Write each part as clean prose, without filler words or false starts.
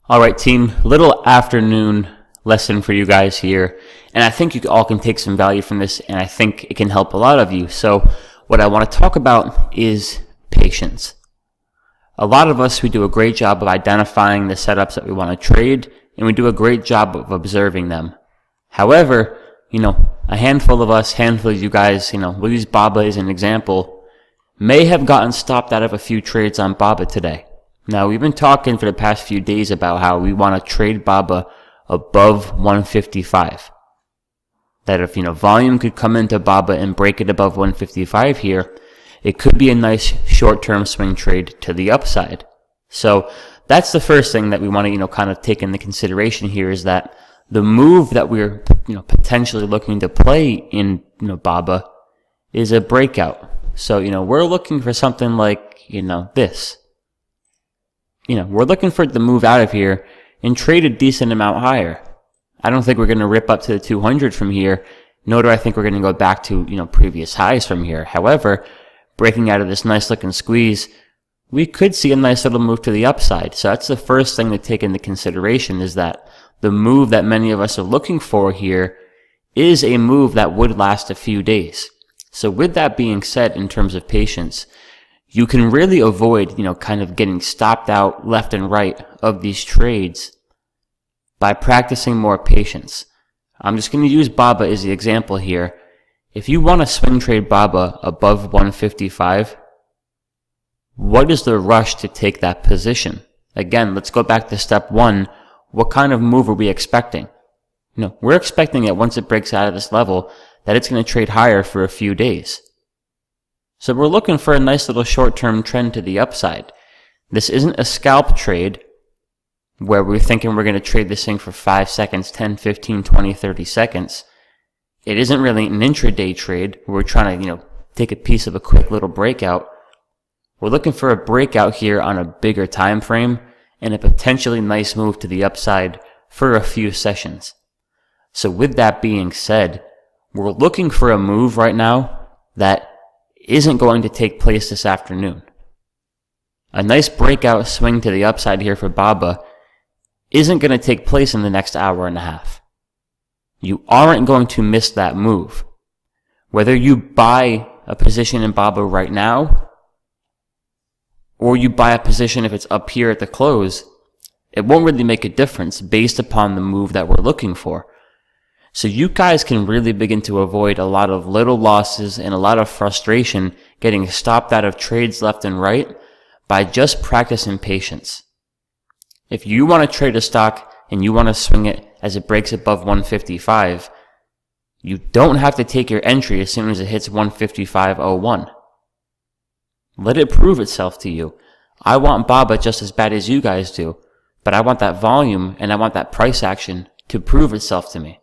All right, team, little afternoon lesson for you guys here. And I think you all can take some value from this, and I think it can help a lot of you. So what I want to talk about is patience. A lot of us, we do a great job of identifying the setups that we want to trade, and we do a great job of observing them. However, a handful of us, handful of you guys, we'll use BABA as an example, may have gotten stopped out of a few trades on BABA today. Now, we've been talking for the past few days about how we want to trade BABA above 155. That if, volume could come into BABA and break it above 155 here, it could be a nice short-term swing trade to the upside. So that's the first thing that we want to, kind of take into consideration here, is that the move that we're, potentially looking to play in, BABA is a breakout. So, we're looking for something like, this. We're looking for it to move out of here and trade a decent amount higher. I don't think we're going to rip up to the 200 from here, nor do I think we're going to go back to, previous highs from here. However, breaking out of this nice looking squeeze, we could see a nice little move to the upside. So that's the first thing to take into consideration, is that the move that many of us are looking for here is a move that would last a few days. So with that being said, in terms of patience, you can really avoid, kind of getting stopped out left and right of these trades by practicing more patience. I'm just going to use BABA as the example here. If you want to swing trade BABA above 155, what is the rush to take that position? Again, let's go back to step one. What kind of move are we expecting? We're expecting that once it breaks out of this level, that it's going to trade higher for a few days. So we're looking for a nice little short-term trend to the upside. This isn't a scalp trade where we're thinking we're going to trade this thing for 5 seconds, 10, 15, 20, 30 seconds. It isn't really an intraday trade where we're trying to, take a piece of a quick little breakout. We're looking for a breakout here on a bigger time frame and a potentially nice move to the upside for a few sessions. So with that being said, we're looking for a move right now that isn't going to take place this afternoon. A nice breakout swing to the upside here for BABA isn't going to take place in the next hour and a half. You aren't going to miss that move. Whether you buy a position in BABA right now, or you buy a position if it's up here at the close, it won't really make a difference based upon the move that we're looking for. So you guys can really begin to avoid a lot of little losses and a lot of frustration getting stopped out of trades left and right by just practicing patience. If you want to trade a stock and you want to swing it as it breaks above 155, you don't have to take your entry as soon as it hits 155.01. Let it prove itself to you. I want BABA just as bad as you guys do, but I want that volume and I want that price action to prove itself to me.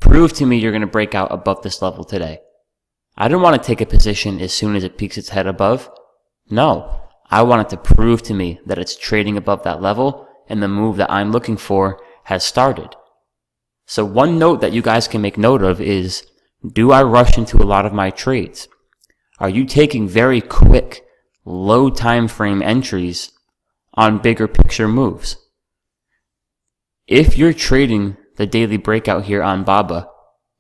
Prove to me you're going to break out above this level today. I don't want to take a position as soon as it peeks its head above. No, I want it to prove to me that it's trading above that level and the move that I'm looking for has started. So one note that you guys can make note of is, do I rush into a lot of my trades? Are you taking very quick, low time frame entries on bigger picture moves? If you're trading the daily breakout here on BABA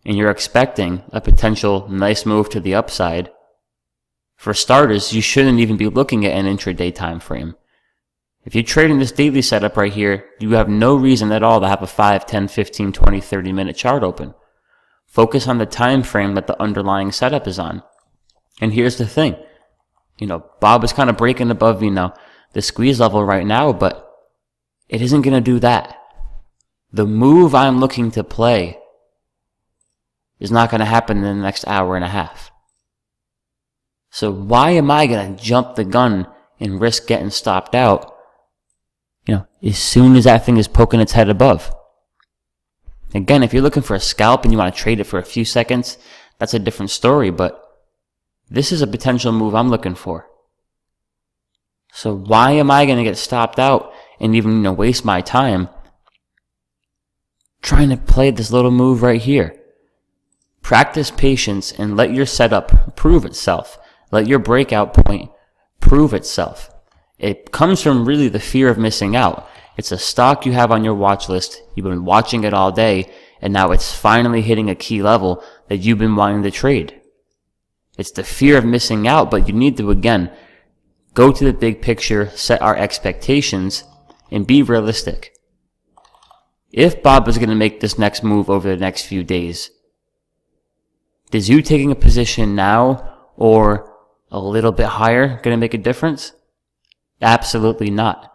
and you're expecting a potential nice move to the upside, for starters, you shouldn't even be looking at an intraday time frame. If you're trading this daily setup right here, you have no reason at all to have a 5, 10, 15, 20, 30 minute chart open. Focus on the time frame that the underlying setup is on. And here's the thing. BABA is kind of breaking above, the squeeze level right now, but it isn't going to do that. The move I'm looking to play is not going to happen in the next hour and a half. So why am I going to jump the gun and risk getting stopped out, as soon as that thing is poking its head above? Again, if you're looking for a scalp and you want to trade it for a few seconds, that's a different story, but this is a potential move I'm looking for. So why am I going to get stopped out and even, waste my time trying to play this little move right here? Practice patience and let your setup prove itself. Let your breakout point prove itself. It comes from really the fear of missing out. It's a stock you have on your watch list. You've been watching it all day, and now it's finally hitting a key level that you've been wanting to trade. It's the fear of missing out, but you need to, again, go to the big picture, set our expectations, and be realistic. If Bob is going to make this next move over the next few days, is you taking a position now or a little bit higher going to make a difference? Absolutely not.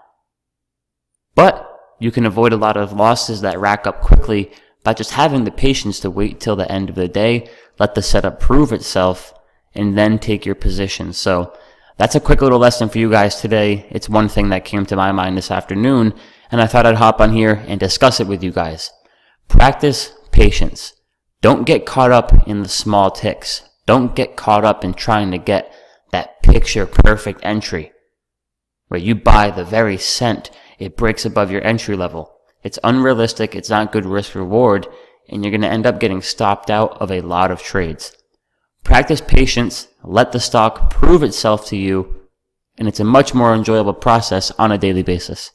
But you can avoid a lot of losses that rack up quickly by just having the patience to wait till the end of the day, let the setup prove itself, and then take your position. So that's a quick little lesson for you guys today. It's one thing that came to my mind this afternoon, and I thought I'd hop on here and discuss it with you guys. Practice patience. Don't get caught up in the small ticks. Don't get caught up in trying to get that picture perfect entry where you buy the very cent it breaks above your entry level. It's unrealistic, it's not good risk reward, and you're going to end up getting stopped out of a lot of trades. Practice patience, let the stock prove itself to you, and it's a much more enjoyable process on a daily basis.